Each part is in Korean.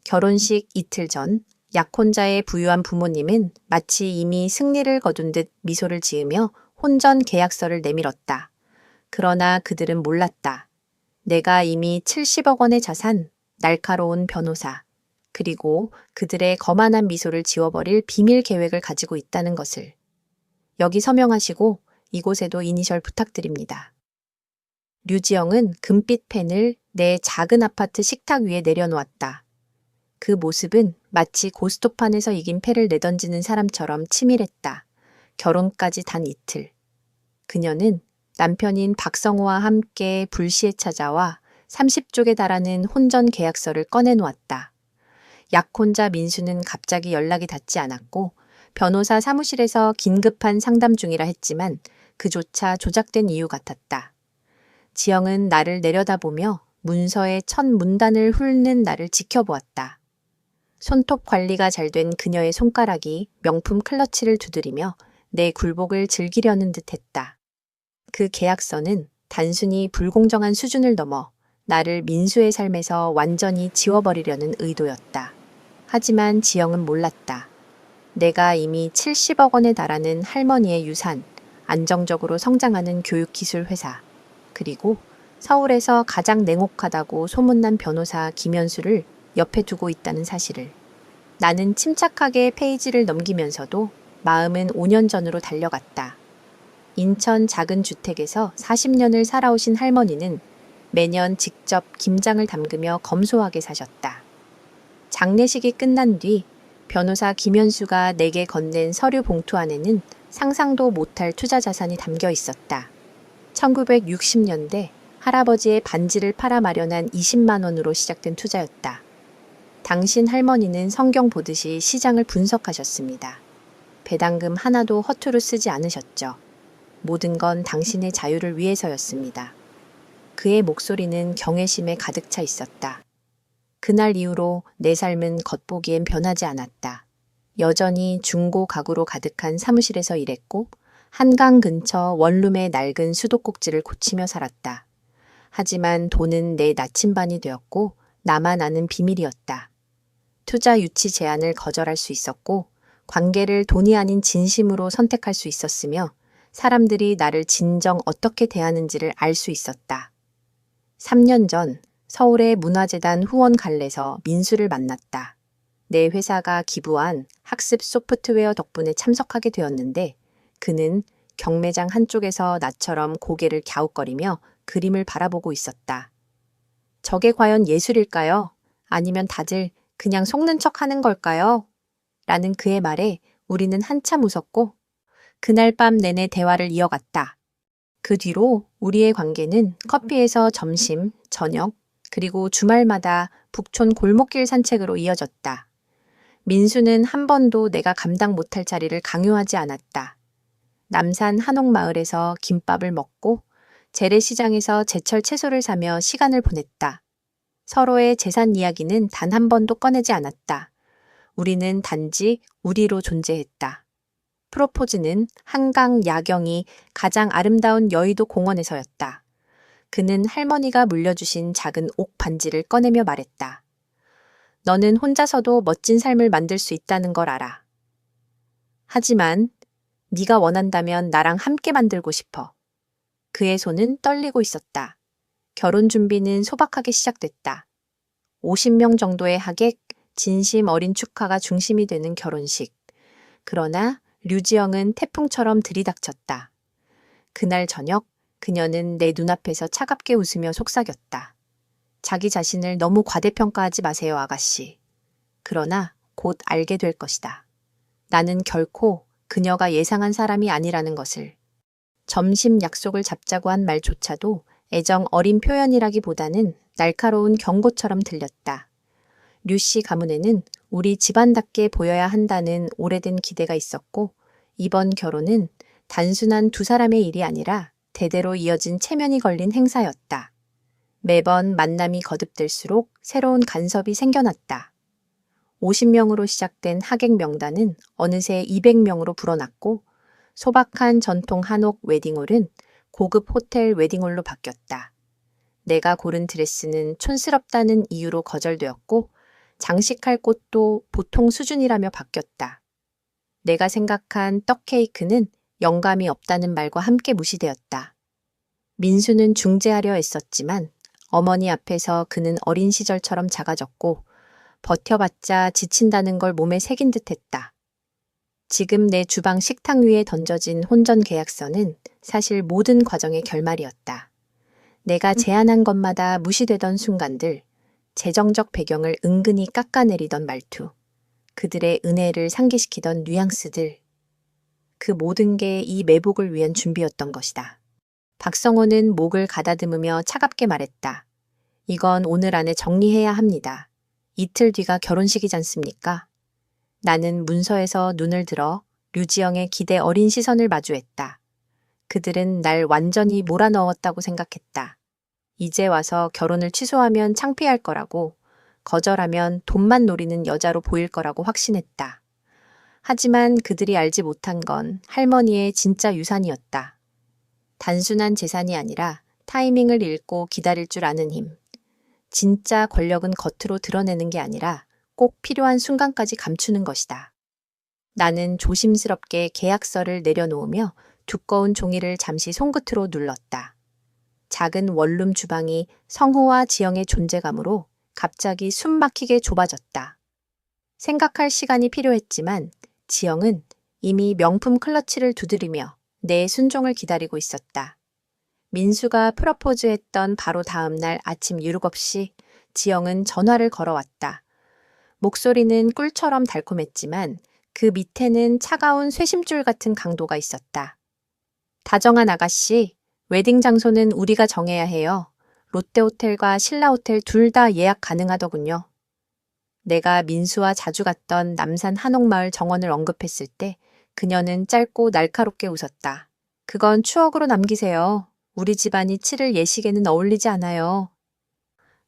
결혼식 이틀 전 약혼자의 부유한 부모님은 마치 이미 승리를 거둔 듯 미소를 지으며 혼전 계약서를 내밀었다. 그러나 그들은 몰랐다. 내가 이미 70억 원의 자산, 날카로운 변호사, 그리고 그들의 거만한 미소를 지워버릴 비밀 계획을 가지고 있다는 것을. 여기 서명하시고 이곳에도 이니셜 부탁드립니다. 류지영은 금빛 펜을 내 작은 아파트 식탁 위에 내려놓았다. 그 모습은 마치 고스톱판에서 이긴 패를 내던지는 사람처럼 치밀했다. 결혼까지 단 이틀. 그녀는 남편인 박성호와 함께 불시에 찾아와 30쪽에 달하는 혼전 계약서를 꺼내놓았다. 약혼자 민수는 갑자기 연락이 닿지 않았고 변호사 사무실에서 긴급한 상담 중이라 했지만 그조차 조작된 이유 같았다. 지영은 나를 내려다보며 문서의 첫 문단을 훑는 나를 지켜보았다. 손톱 관리가 잘 된 그녀의 손가락이 명품 클러치를 두드리며 내 굴복을 즐기려는 듯했다. 그 계약서는 단순히 불공정한 수준을 넘어 나를 민수의 삶에서 완전히 지워버리려는 의도였다. 하지만 지영은 몰랐다. 내가 이미 70억 원에 달하는 할머니의 유산, 안정적으로 성장하는 교육기술 회사, 그리고 서울에서 가장 냉혹하다고 소문난 변호사 김현수를 옆에 두고 있다는 사실을. 나는 침착하게 페이지를 넘기면서도 마음은 5년 전으로 달려갔다. 인천 작은 주택에서 40년을 살아오신 할머니는 매년 직접 김장을 담그며 검소하게 사셨다. 장례식이 끝난 뒤 변호사 김현수가 내게 건넨 서류 봉투 안에는 상상도 못할 투자 자산이 담겨 있었다. 1960년대 할아버지의 반지를 팔아 마련한 20만 원으로 시작된 투자였다. 당신 할머니는 성경 보듯이 시장을 분석하셨습니다. 배당금 하나도 허투루 쓰지 않으셨죠. 모든 건 당신의 자유를 위해서였습니다. 그의 목소리는 경외심에 가득 차 있었다. 그날 이후로 내 삶은 겉보기엔 변하지 않았다. 여전히 중고 가구로 가득한 사무실에서 일했고 한강 근처 원룸의 낡은 수도꼭지를 고치며 살았다. 하지만 돈은 내 나침반이 되었고 나만 아는 비밀이었다. 투자 유치 제안을 거절할 수 있었고 관계를 돈이 아닌 진심으로 선택할 수 있었으며 사람들이 나를 진정 어떻게 대하는지를 알 수 있었다. 3년 전 서울의 문화재단 후원 갈래서 민수를 만났다. 내 회사가 기부한 학습 소프트웨어 덕분에 참석하게 되었는데 그는 경매장 한쪽에서 나처럼 고개를 갸웃거리며 그림을 바라보고 있었다. 저게 과연 예술일까요? 아니면 다들 그냥 속는 척 하는 걸까요? 라는 그의 말에 우리는 한참 웃었고 그날 밤 내내 대화를 이어갔다. 그 뒤로 우리의 관계는 커피에서 점심, 저녁, 그리고 주말마다 북촌 골목길 산책으로 이어졌다. 민수는 한 번도 내가 감당 못할 자리를 강요하지 않았다. 남산 한옥마을에서 김밥을 먹고 재래시장에서 제철 채소를 사며 시간을 보냈다. 서로의 재산 이야기는 단 한 번도 꺼내지 않았다. 우리는 단지 우리로 존재했다. 프로포즈는 한강 야경이 가장 아름다운 여의도 공원에서였다. 그는 할머니가 물려주신 작은 옥 반지를 꺼내며 말했다. 너는 혼자서도 멋진 삶을 만들 수 있다는 걸 알아. 하지만 네가 원한다면 나랑 함께 만들고 싶어. 그의 손은 떨리고 있었다. 결혼 준비는 소박하게 시작됐다. 50명 정도의 하객, 진심 어린 축하가 중심이 되는 결혼식. 그러나 류지영은 태풍처럼 들이닥쳤다. 그날 저녁 그녀는 내 눈앞에서 차갑게 웃으며 속삭였다. 자기 자신을 너무 과대평가하지 마세요, 아가씨. 그러나 곧 알게 될 것이다. 나는 결코 그녀가 예상한 사람이 아니라는 것을. 점심 약속을 잡자고 한 말조차도 애정 어린 표현이라기보다는 날카로운 경고처럼 들렸다. 류씨 가문에는 우리 집안답게 보여야 한다는 오래된 기대가 있었고 이번 결혼은 단순한 두 사람의 일이 아니라 대대로 이어진 체면이 걸린 행사였다. 매번 만남이 거듭될수록 새로운 간섭이 생겨났다. 50명으로 시작된 하객 명단은 어느새 200명으로 불어났고 소박한 전통 한옥 웨딩홀은 고급 호텔 웨딩홀로 바뀌었다. 내가 고른 드레스는 촌스럽다는 이유로 거절되었고 장식할 꽃도 보통 수준이라며 바뀌었다. 내가 생각한 떡 케이크는 영감이 없다는 말과 함께 무시되었다. 민수는 중재하려 애썼지만 어머니 앞에서 그는 어린 시절처럼 작아졌고 버텨봤자 지친다는 걸 몸에 새긴 듯했다. 지금 내 주방 식탁 위에 던져진 혼전 계약서는 사실 모든 과정의 결말이었다. 내가 제안한 것마다 무시되던 순간들, 재정적 배경을 은근히 깎아내리던 말투, 그들의 은혜를 상기시키던 뉘앙스들, 그 모든 게 이 매복을 위한 준비였던 것이다. 박성호는 목을 가다듬으며 차갑게 말했다. 이건 오늘 안에 정리해야 합니다. 이틀 뒤가 결혼식이지 않습니까? 나는 문서에서 눈을 들어 류지영의 기대 어린 시선을 마주했다. 그들은 날 완전히 몰아넣었다고 생각했다. 이제 와서 결혼을 취소하면 창피할 거라고, 거절하면 돈만 노리는 여자로 보일 거라고 확신했다. 하지만 그들이 알지 못한 건 할머니의 진짜 유산이었다. 단순한 재산이 아니라 타이밍을 읽고 기다릴 줄 아는 힘. 진짜 권력은 겉으로 드러내는 게 아니라 꼭 필요한 순간까지 감추는 것이다. 나는 조심스럽게 계약서를 내려놓으며 두꺼운 종이를 잠시 손끝으로 눌렀다. 작은 원룸 주방이 성호와 지영의 존재감으로 갑자기 숨 막히게 좁아졌다. 생각할 시간이 필요했지만 지영은 이미 명품 클러치를 두드리며 내 순종을 기다리고 있었다. 민수가 프러포즈했던 바로 다음 날 아침 유룩 없이 지영은 전화를 걸어왔다. 목소리는 꿀처럼 달콤했지만 그 밑에는 차가운 쇠심줄 같은 강도가 있었다. 다정한 아가씨, 웨딩 장소는 우리가 정해야 해요. 롯데호텔과 신라호텔 둘 다 예약 가능하더군요. 내가 민수와 자주 갔던 남산 한옥마을 정원을 언급했을 때 그녀는 짧고 날카롭게 웃었다. 그건 추억으로 남기세요. 우리 집안이 치를 예식에는 어울리지 않아요.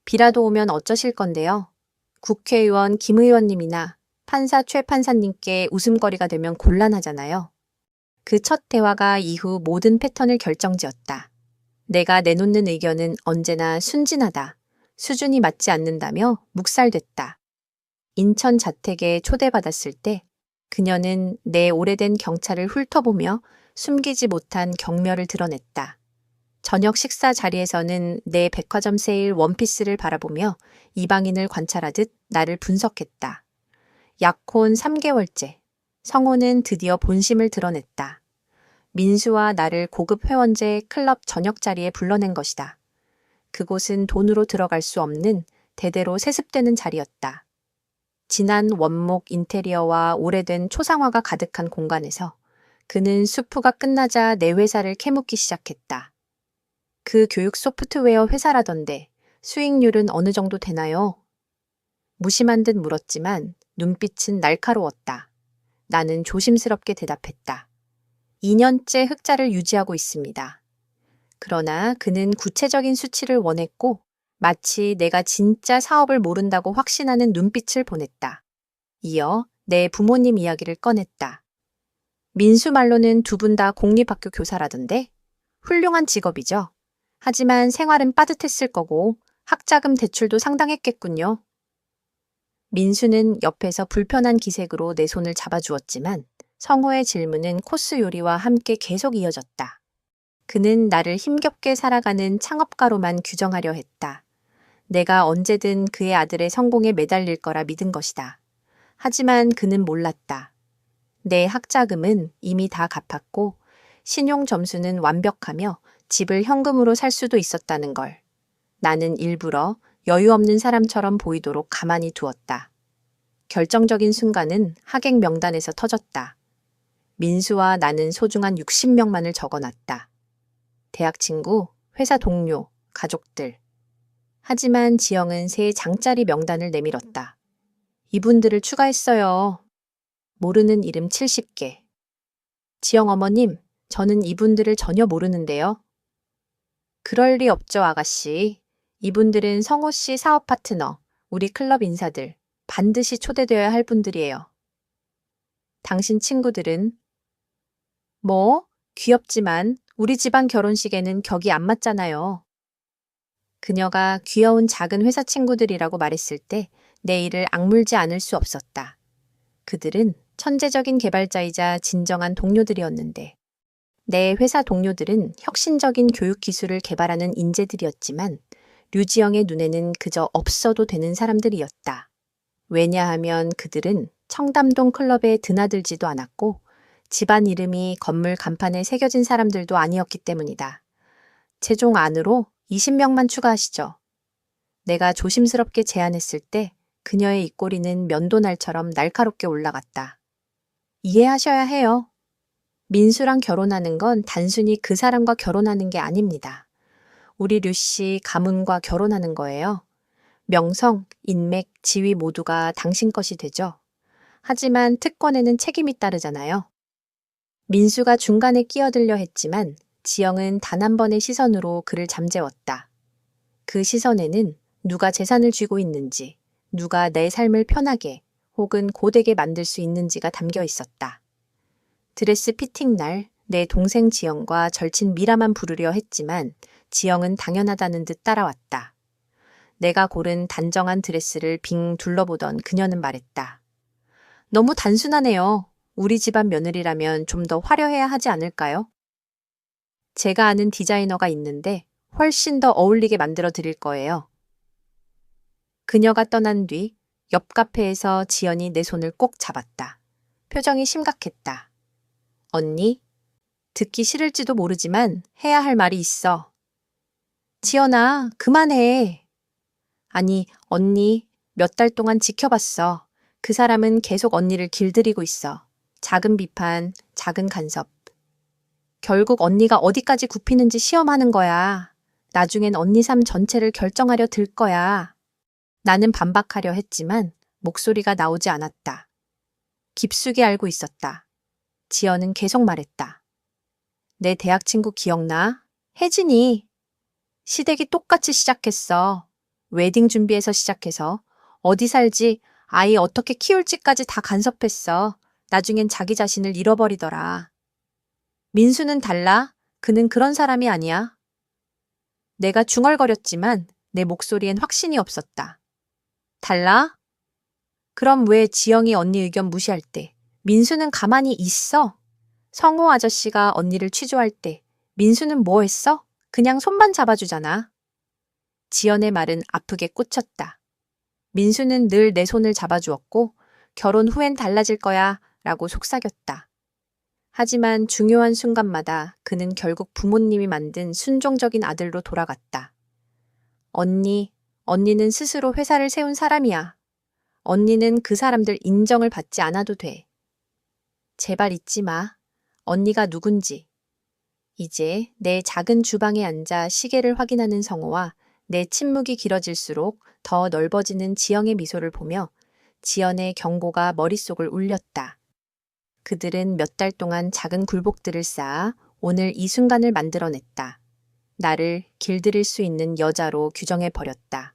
비라도 오면 어쩌실 건데요? 국회의원 김 의원님이나 판사 최 판사님께 웃음거리가 되면 곤란하잖아요. 그 첫 대화가 이후 모든 패턴을 결정지었다. 내가 내놓는 의견은 언제나 순진하다. 수준이 맞지 않는다며 묵살됐다. 인천 자택에 초대받았을 때 그녀는 내 오래된 경차를 훑어보며 숨기지 못한 경멸을 드러냈다. 저녁 식사 자리에서는 내 백화점 세일 원피스를 바라보며 이방인을 관찰하듯 나를 분석했다. 약혼 3개월째. 성호는 드디어 본심을 드러냈다. 민수와 나를 고급 회원제 클럽 저녁 자리에 불러낸 것이다. 그곳은 돈으로 들어갈 수 없는 대대로 세습되는 자리였다. 진한 원목 인테리어와 오래된 초상화가 가득한 공간에서 그는 수프가 끝나자 내 회사를 캐묻기 시작했다. 그 교육 소프트웨어 회사라던데 수익률은 어느 정도 되나요? 무심한 듯 물었지만 눈빛은 날카로웠다. 나는 조심스럽게 대답했다. 2년째 흑자를 유지하고 있습니다. 그러나 그는 구체적인 수치를 원했고 마치 내가 진짜 사업을 모른다고 확신하는 눈빛을 보냈다. 이어 내 부모님 이야기를 꺼냈다. 민수 말로는 두 분 다 공립학교 교사라던데? 훌륭한 직업이죠. 하지만 생활은 빠듯했을 거고 학자금 대출도 상당했겠군요. 민수는 옆에서 불편한 기색으로 내 손을 잡아주었지만 성호의 질문은 코스 요리와 함께 계속 이어졌다. 그는 나를 힘겹게 살아가는 창업가로만 규정하려 했다. 내가 언제든 그의 아들의 성공에 매달릴 거라 믿은 것이다. 하지만 그는 몰랐다. 내 학자금은 이미 다 갚았고 신용 점수는 완벽하며 집을 현금으로 살 수도 있었다는 걸. 나는 일부러 여유 없는 사람처럼 보이도록 가만히 두었다. 결정적인 순간은 하객 명단에서 터졌다. 민수와 나는 소중한 60명만을 적어놨다. 대학 친구, 회사 동료, 가족들. 하지만 지영은 새 장짜리 명단을 내밀었다. 이분들을 추가했어요. 모르는 이름 70개. 지영 어머님, 저는 이분들을 전혀 모르는데요. 그럴 리 없죠, 아가씨. 이분들은 성호 씨 사업 파트너, 우리 클럽 인사들, 반드시 초대되어야 할 분들이에요. 당신 친구들은? 뭐, 귀엽지만 우리 집안 결혼식에는 격이 안 맞잖아요. 그녀가 귀여운 작은 회사 친구들이라고 말했을 때 내 이를 악물지 않을 수 없었다. 그들은 천재적인 개발자이자 진정한 동료들이었는데 내 회사 동료들은 혁신적인 교육 기술을 개발하는 인재들이었지만 류지영의 눈에는 그저 없어도 되는 사람들이었다. 왜냐하면 그들은 청담동 클럽에 드나들지도 않았고 집안 이름이 건물 간판에 새겨진 사람들도 아니었기 때문이다. 최종 안으로 20명만 추가하시죠. 내가 조심스럽게 제안했을 때 그녀의 입꼬리는 면도날처럼 날카롭게 올라갔다. 이해하셔야 해요. 민수랑 결혼하는 건 단순히 그 사람과 결혼하는 게 아닙니다. 우리 류씨 가문과 결혼하는 거예요. 명성, 인맥, 지위 모두가 당신 것이 되죠. 하지만 특권에는 책임이 따르잖아요. 민수가 중간에 끼어들려 했지만 지영은 단 한 번의 시선으로 그를 잠재웠다. 그 시선에는 누가 재산을 쥐고 있는지, 누가 내 삶을 편하게 혹은 고되게 만들 수 있는지가 담겨 있었다. 드레스 피팅 날 내 동생 지영과 절친 미라만 부르려 했지만 지영은 당연하다는 듯 따라왔다. 내가 고른 단정한 드레스를 빙 둘러보던 그녀는 말했다. 너무 단순하네요. 우리 집안 며느리라면 좀 더 화려해야 하지 않을까요? 제가 아는 디자이너가 있는데 훨씬 더 어울리게 만들어 드릴 거예요. 그녀가 떠난 뒤 옆 카페에서 지연이 내 손을 꼭 잡았다. 표정이 심각했다. 언니, 듣기 싫을지도 모르지만 해야 할 말이 있어. 지연아, 그만해. 아니, 언니, 몇 달 동안 지켜봤어. 그 사람은 계속 언니를 길들이고 있어. 작은 비판, 작은 간섭. 결국 언니가 어디까지 굽히는지 시험하는 거야. 나중엔 언니 삶 전체를 결정하려 들 거야. 나는 반박하려 했지만 목소리가 나오지 않았다. 깊숙이 알고 있었다. 지연은 계속 말했다. 내 대학 친구 기억나? 혜진이. 시댁이 똑같이 시작했어. 웨딩 준비해서 시작해서 어디 살지, 아이 어떻게 키울지까지 다 간섭했어. 나중엔 자기 자신을 잃어버리더라. 민수는 달라. 그는 그런 사람이 아니야. 내가 중얼거렸지만 내 목소리엔 확신이 없었다. 달라? 그럼 왜 지영이 언니 의견 무시할 때 민수는 가만히 있어? 성호 아저씨가 언니를 취조할 때 민수는 뭐 했어? 그냥 손만 잡아주잖아. 지연의 말은 아프게 꽂혔다. 민수는 늘 내 손을 잡아주었고 결혼 후엔 달라질 거야 라고 속삭였다. 하지만 중요한 순간마다 그는 결국 부모님이 만든 순종적인 아들로 돌아갔다. 언니는 스스로 회사를 세운 사람이야. 언니는 그 사람들 인정을 받지 않아도 돼. 제발 잊지 마. 언니가 누군지. 이제 내 작은 주방에 앉아 시계를 확인하는 성호와 내 침묵이 길어질수록 더 넓어지는 지영의 미소를 보며 지연의 경고가 머릿속을 울렸다. 그들은 몇 달 동안 작은 굴복들을 쌓아 오늘 이 순간을 만들어냈다. 나를 길들일 수 있는 여자로 규정해버렸다.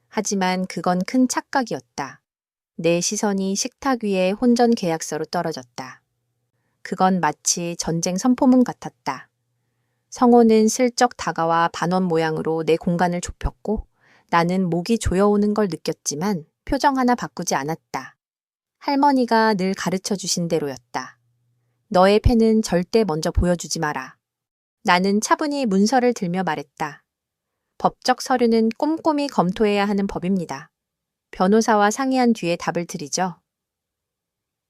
하지만 그건 큰 착각이었다. 내 시선이 식탁 위에 혼전 계약서로 떨어졌다. 그건 마치 전쟁 선포문 같았다. 성호는 슬쩍 다가와 반원 모양으로 내 공간을 좁혔고 나는 목이 조여오는 걸 느꼈지만 표정 하나 바꾸지 않았다. 할머니가 늘 가르쳐 주신 대로였다. 너의 패는 절대 먼저 보여주지 마라. 나는 차분히 문서를 들며 말했다. 법적 서류는 꼼꼼히 검토해야 하는 법입니다. 변호사와 상의한 뒤에 답을 드리죠.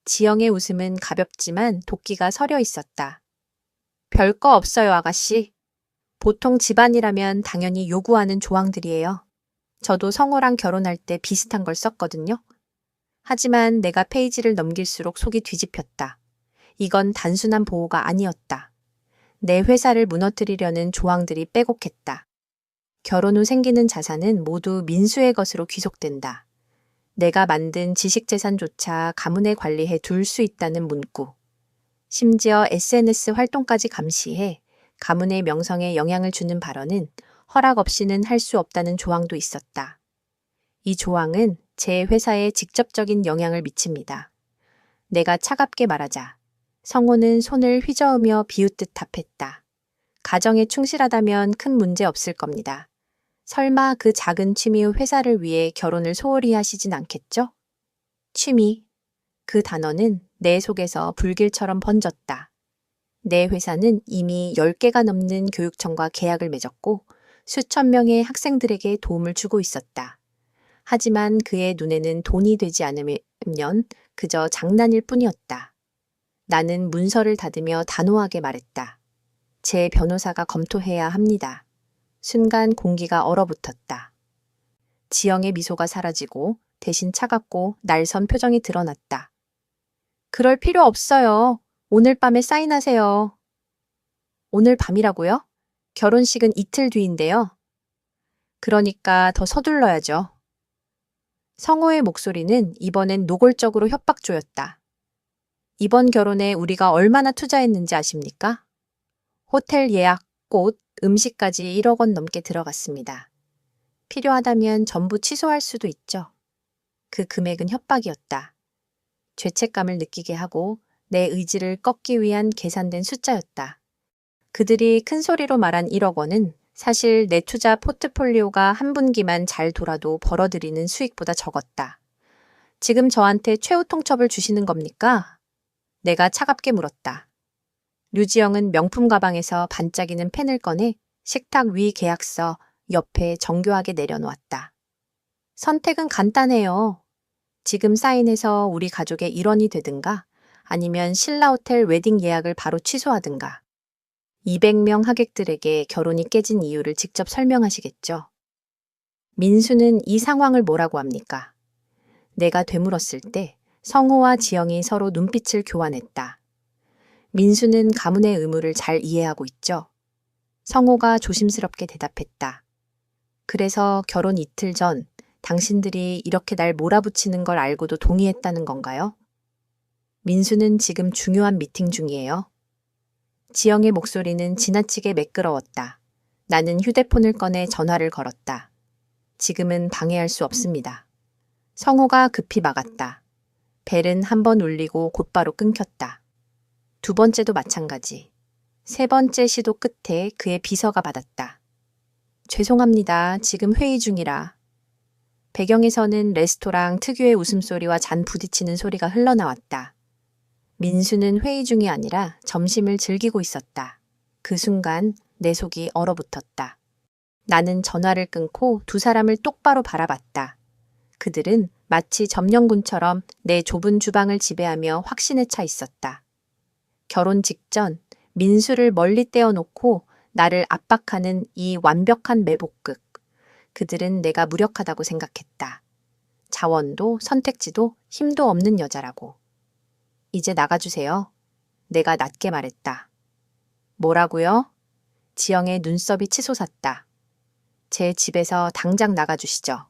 지영의 웃음은 가볍지만 도끼가 서려 있었다. 별거 없어요, 아가씨. 보통 집안이라면 당연히 요구하는 조항들이에요. 저도 성호랑 결혼할 때 비슷한 걸 썼거든요. 하지만 내가 페이지를 넘길수록 속이 뒤집혔다. 이건 단순한 보호가 아니었다. 내 회사를 무너뜨리려는 조항들이 빼곡했다. 결혼 후 생기는 자산은 모두 민수의 것으로 귀속된다. 내가 만든 지식재산조차 가문에 관리해 둘 수 있다는 문구. 심지어 SNS 활동까지 감시해 가문의 명성에 영향을 주는 발언은 허락 없이는 할 수 없다는 조항도 있었다. 이 조항은 제 회사에 직접적인 영향을 미칩니다. 내가 차갑게 말하자 성호는 손을 휘저으며 비웃듯 답했다. 가정에 충실하다면 큰 문제 없을 겁니다. 설마 그 작은 취미의 회사를 위해 결혼을 소홀히 하시진 않겠죠? 취미. 그 단어는 내 속에서 불길처럼 번졌다. 내 회사는 이미 10개가 넘는 교육청과 계약을 맺었고 수천 명의 학생들에게 도움을 주고 있었다. 하지만 그의 눈에는 돈이 되지 않으면 그저 장난일 뿐이었다. 나는 문서를 닫으며 단호하게 말했다. 제 변호사가 검토해야 합니다. 순간 공기가 얼어붙었다. 지영의 미소가 사라지고 대신 차갑고 날선 표정이 드러났다. 그럴 필요 없어요. 오늘 밤에 사인하세요. 오늘 밤이라고요? 결혼식은 이틀 뒤인데요. 그러니까 더 서둘러야죠. 성호의 목소리는 이번엔 노골적으로 협박조였다. 이번 결혼에 우리가 얼마나 투자했는지 아십니까? 호텔 예약, 꽃, 음식까지 1억 원 넘게 들어갔습니다. 필요하다면 전부 취소할 수도 있죠. 그 금액은 협박이었다. 죄책감을 느끼게 하고 내 의지를 꺾기 위한 계산된 숫자였다. 그들이 큰 소리로 말한 1억 원은 사실 내 투자 포트폴리오가 한 분기만 잘 돌아도 벌어들이는 수익보다 적었다. 지금 저한테 최후 통첩을 주시는 겁니까? 내가 차갑게 물었다. 류지영은 명품 가방에서 반짝이는 펜을 꺼내 식탁 위 계약서 옆에 정교하게 내려놓았다. 선택은 간단해요. 지금 사인해서 우리 가족의 일원이 되든가 아니면 신라호텔 웨딩 예약을 바로 취소하든가. 200명 하객들에게 결혼이 깨진 이유를 직접 설명하시겠죠. 민수는 이 상황을 뭐라고 합니까? 내가 되물었을 때 성호와 지영이 서로 눈빛을 교환했다. 민수는 가문의 의무를 잘 이해하고 있죠. 성호가 조심스럽게 대답했다. 그래서 결혼 이틀 전 당신들이 이렇게 날 몰아붙이는 걸 알고도 동의했다는 건가요? 민수는 지금 중요한 미팅 중이에요. 지영의 목소리는 지나치게 매끄러웠다. 나는 휴대폰을 꺼내 전화를 걸었다. 지금은 방해할 수 없습니다. 성호가 급히 막았다. 벨은 한 번 울리고 곧바로 끊겼다. 두 번째도 마찬가지. 세 번째 시도 끝에 그의 비서가 받았다. 죄송합니다. 지금 회의 중이라. 배경에서는 레스토랑 특유의 웃음소리와 잔 부딪히는 소리가 흘러나왔다. 민수는 회의 중이 아니라 점심을 즐기고 있었다. 그 순간 내 속이 얼어붙었다. 나는 전화를 끊고 두 사람을 똑바로 바라봤다. 그들은 마치 점령군처럼 내 좁은 주방을 지배하며 확신에 차 있었다. 결혼 직전 민수를 멀리 떼어놓고 나를 압박하는 이 완벽한 매복극. 그들은 내가 무력하다고 생각했다. 자원도 선택지도 힘도 없는 여자라고. 이제 나가주세요. 내가 낮게 말했다. 뭐라고요? 지영의 눈썹이 치솟았다. 제 집에서 당장 나가주시죠.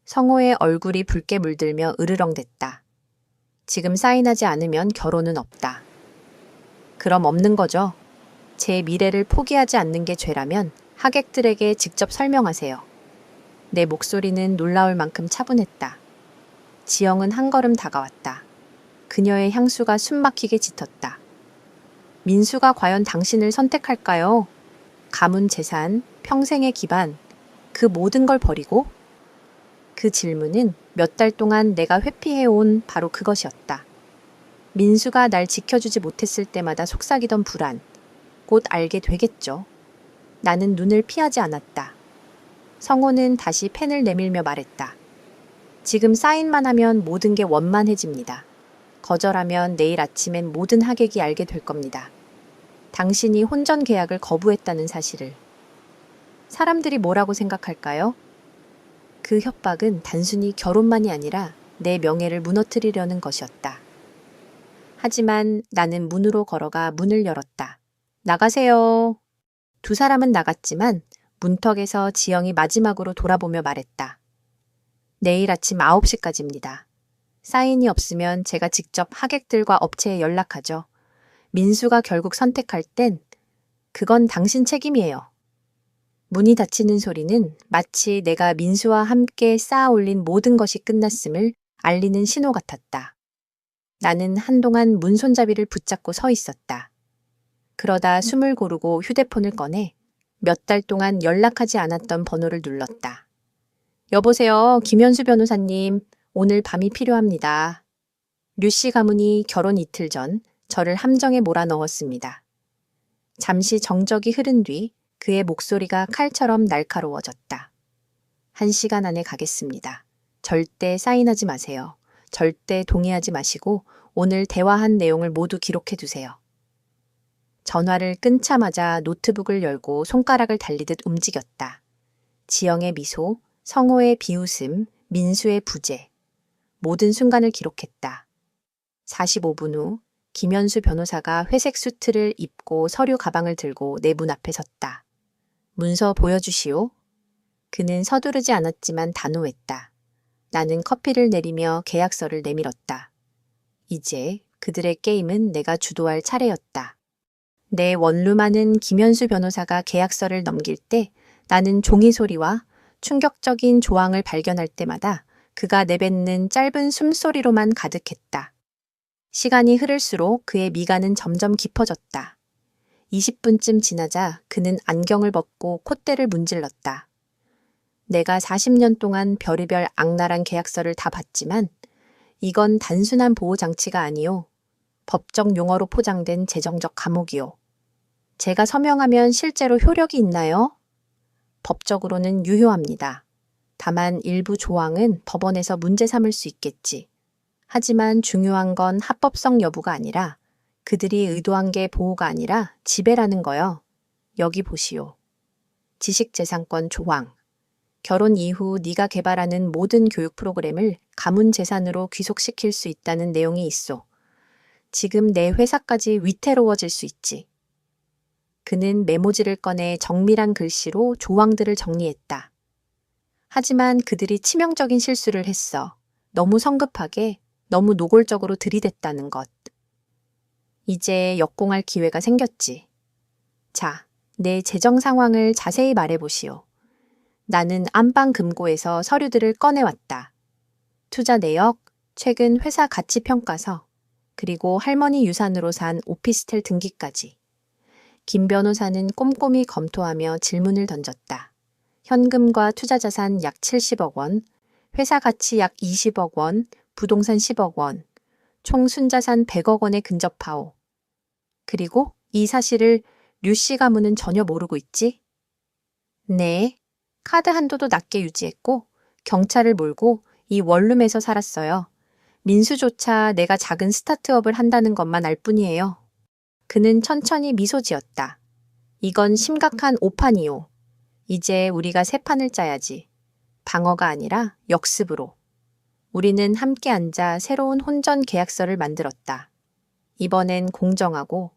성호의 얼굴이 붉게 물들며 으르렁댔다. 지금 사인하지 않으면 결혼은 없다. 그럼 없는 거죠? 제 미래를 포기하지 않는 게 죄라면 하객들에게 직접 설명하세요. 내 목소리는 놀라울 만큼 차분했다. 지영은 한 걸음 다가왔다. 그녀의 향수가 숨막히게 짙었다. 민수가 과연 당신을 선택할까요? 가문 재산, 평생의 기반, 그 모든 걸 버리고? 그 질문은 몇 달 동안 내가 회피해온 바로 그것이었다. 민수가 날 지켜주지 못했을 때마다 속삭이던 불안. 곧 알게 되겠죠. 나는 눈을 피하지 않았다. 성호는 다시 펜을 내밀며 말했다. 지금 사인만 하면 모든 게 원만해집니다. 거절하면 내일 아침엔 모든 하객이 알게 될 겁니다. 당신이 혼전 계약을 거부했다는 사실을. 사람들이 뭐라고 생각할까요? 그 협박은 단순히 결혼만이 아니라 내 명예를 무너뜨리려는 것이었다. 하지만 나는 문으로 걸어가 문을 열었다. 나가세요. 두 사람은 나갔지만 문턱에서 지영이 마지막으로 돌아보며 말했다. 내일 아침 9시까지입니다. 사인이 없으면 제가 직접 하객들과 업체에 연락하죠. 민수가 결국 선택할 땐 그건 당신 책임이에요. 문이 닫히는 소리는 마치 내가 민수와 함께 쌓아 올린 모든 것이 끝났음을 알리는 신호 같았다. 나는 한동안 문 손잡이를 붙잡고 서 있었다. 그러다 숨을 고르고 휴대폰을 꺼내 몇 달 동안 연락하지 않았던 번호를 눌렀다. 여보세요, 김현수 변호사님. 오늘 밤이 필요합니다. 류씨 가문이 결혼 이틀 전 저를 함정에 몰아넣었습니다. 잠시 정적이 흐른 뒤 그의 목소리가 칼처럼 날카로워졌다. 1시간 안에 가겠습니다. 절대 사인하지 마세요. 절대 동의하지 마시고 오늘 대화한 내용을 모두 기록해 두세요. 전화를 끊자마자 노트북을 열고 손가락을 달리듯 움직였다. 지영의 미소, 성호의 비웃음, 민수의 부재. 모든 순간을 기록했다. 45분 후 김현수 변호사가 회색 수트를 입고 서류 가방을 들고 내 문 앞에 섰다. 문서 보여주시오. 그는 서두르지 않았지만 단호했다. 나는 커피를 내리며 계약서를 내밀었다. 이제 그들의 게임은 내가 주도할 차례였다. 내 원룸하는 김현수 변호사가 계약서를 넘길 때 나는 종이 소리와 충격적인 조항을 발견할 때마다 그가 내뱉는 짧은 숨소리로만 가득했다. 시간이 흐를수록 그의 미간은 점점 깊어졌다. 20분쯤 지나자 그는 안경을 벗고 콧대를 문질렀다. 내가 40년 동안 별의별 악랄한 계약서를 다 봤지만 이건 단순한 보호장치가 아니오. 법적 용어로 포장된 재정적 감옥이오. 제가 서명하면 실제로 효력이 있나요? 법적으로는 유효합니다. 다만 일부 조항은 법원에서 문제 삼을 수 있겠지. 하지만 중요한 건 합법성 여부가 아니라 그들이 의도한 게 보호가 아니라 지배라는 거요. 여기 보시오. 지식재산권 조항. 결혼 이후 네가 개발하는 모든 교육 프로그램을 가문 재산으로 귀속시킬 수 있다는 내용이 있어. 지금 내 회사까지 위태로워질 수 있지. 그는 메모지를 꺼내 정밀한 글씨로 조항들을 정리했다. 하지만 그들이 치명적인 실수를 했어. 너무 성급하게, 너무 노골적으로 들이댔다는 것. 이제 역공할 기회가 생겼지. 자, 내 재정 상황을 자세히 말해보시오. 나는 안방금고에서 서류들을 꺼내왔다. 투자 내역, 최근 회사 가치평가서, 그리고 할머니 유산으로 산 오피스텔 등기까지. 김 변호사는 꼼꼼히 검토하며 질문을 던졌다. 현금과 투자자산 약 70억 원, 회사 가치 약 20억 원, 부동산 10억 원, 총 순자산 100억 원에 근접하오. 그리고 이 사실을 류씨 가문은 전혀 모르고 있지? 네, 카드 한도도 낮게 유지했고 경찰을 몰고 이 원룸에서 살았어요. 민수조차 내가 작은 스타트업을 한다는 것만 알 뿐이에요. 그는 천천히 미소 지었다. 이건 심각한 오판이요. 이제 우리가 새 판을 짜야지. 방어가 아니라 역습으로. 우리는 함께 앉아 새로운 혼전 계약서를 만들었다. 이번엔 공정하고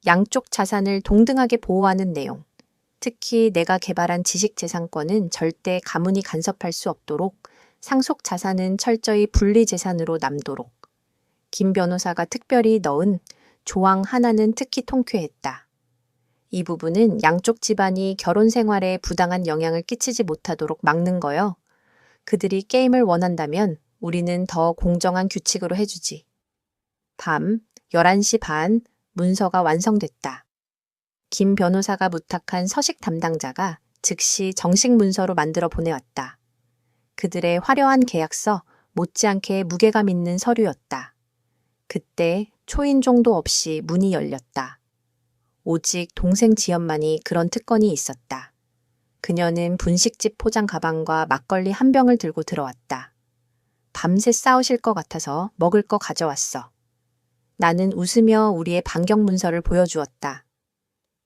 양쪽 자산을 동등하게 보호하는 내용. 특히 내가 개발한 지식재산권은 절대 가문이 간섭할 수 없도록 상속 자산은 철저히 분리재산으로 남도록. 김 변호사가 특별히 넣은 조항 하나는 특히 통쾌했다. 이 부분은 양쪽 집안이 결혼 생활에 부당한 영향을 끼치지 못하도록 막는 거요. 그들이 게임을 원한다면 우리는 더 공정한 규칙으로 해주지. 밤 11시 반 문서가 완성됐다. 김 변호사가 부탁한 서식 담당자가 즉시 정식 문서로 만들어 보내왔다. 그들의 화려한 계약서, 못지않게 무게감 있는 서류였다. 그때 초인종도 없이 문이 열렸다. 오직 동생 지연만이 그런 특권이 있었다. 그녀는 분식집 포장 가방과 막걸리 한 병을 들고 들어왔다. 밤새 싸우실 것 같아서 먹을 거 가져왔어. 나는 웃으며 우리의 반경 문서를 보여주었다.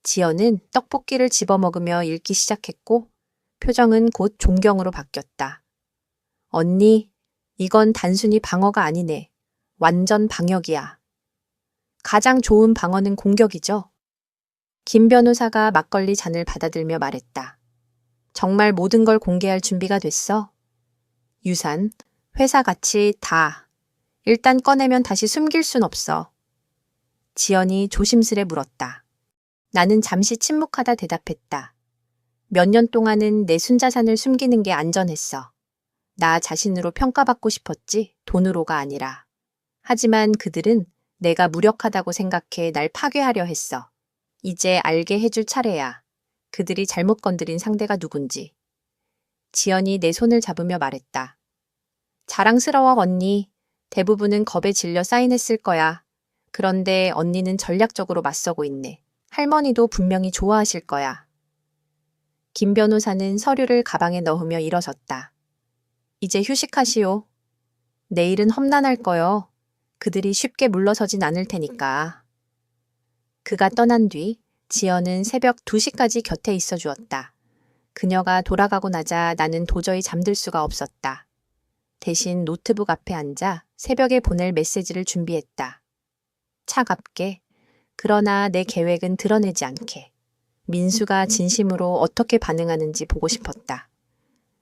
지연은 떡볶이를 집어먹으며 읽기 시작했고 표정은 곧 존경으로 바뀌었다. 언니, 이건 단순히 방어가 아니네. 완전 방역이야. 가장 좋은 방어는 공격이죠. 김 변호사가 막걸리 잔을 받아들며 말했다. 정말 모든 걸 공개할 준비가 됐어? 유산, 회사 가치 다. 일단 꺼내면 다시 숨길 순 없어. 지연이 조심스레 물었다. 나는 잠시 침묵하다 대답했다. 몇 년 동안은 내 순자산을 숨기는 게 안전했어. 나 자신으로 평가받고 싶었지 돈으로가 아니라. 하지만 그들은 내가 무력하다고 생각해 날 파괴하려 했어. 이제 알게 해줄 차례야. 그들이 잘못 건드린 상대가 누군지. 지연이 내 손을 잡으며 말했다. 자랑스러워 언니. 대부분은 겁에 질려 사인했을 거야. 그런데 언니는 전략적으로 맞서고 있네. 할머니도 분명히 좋아하실 거야. 김 변호사는 서류를 가방에 넣으며 일어섰다. 이제 휴식하시오. 내일은 험난할 거요. 그들이 쉽게 물러서진 않을 테니까. 그가 떠난 뒤 지연은 새벽 2시까지 곁에 있어 주었다. 그녀가 돌아가고 나자 나는 도저히 잠들 수가 없었다. 대신 노트북 앞에 앉아 새벽에 보낼 메시지를 준비했다. 차갑게, 그러나 내 계획은 드러내지 않게. 민수가 진심으로 어떻게 반응하는지 보고 싶었다.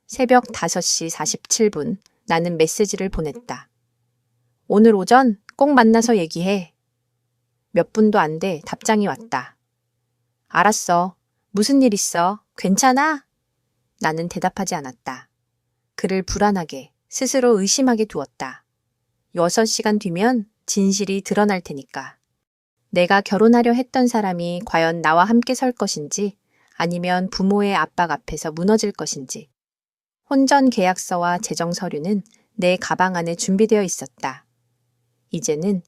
새벽 5시 47분 나는 메시지를 보냈다. 오늘 오전 꼭 만나서 얘기해. 몇 분도 안 돼 답장이 왔다. 알았어. 무슨 일 있어? 괜찮아? 나는 대답하지 않았다. 그를 불안하게, 스스로 의심하게 두었다. 6시간 뒤면 진실이 드러날 테니까. 내가 결혼하려 했던 사람이 과연 나와 함께 설 것인지 아니면 부모의 압박 앞에서 무너질 것인지. 혼전 계약서와 재정 서류는 내 가방 안에 준비되어 있었다. 이제는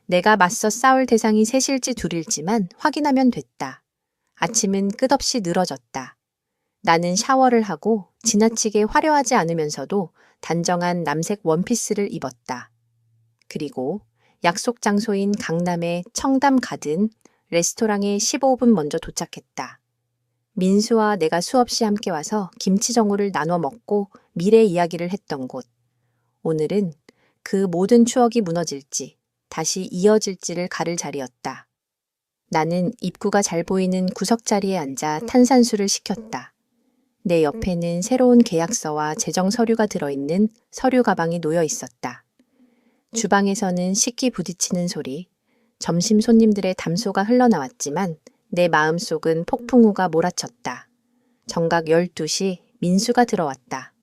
내가 맞서 싸울 대상이 셋일지 둘일지만 확인하면 됐다. 아침은 끝없이 늘어졌다. 나는 샤워를 하고 지나치게 화려하지 않으면서도 단정한 남색 원피스를 입었다. 그리고 약속 장소인 강남의 청담 가든 레스토랑에 15분 먼저 도착했다. 민수와 내가 수없이 함께 와서 김치정우를 나눠 먹고 미래 이야기를 했던 곳. 오늘은 그 모든 추억이 무너질지 다시 이어질지를 가를 자리였다. 나는 입구가 잘 보이는 구석자리에 앉아 탄산수를 시켰다. 내 옆에는 새로운 계약서와 재정 서류가 들어있는 서류 가방이 놓여 있었다. 주방에서는 식기 부딪히는 소리, 점심 손님들의 담소가 흘러나왔지만 내 마음속은 폭풍우가 몰아쳤다. 정각 12시 민수가 들어왔다.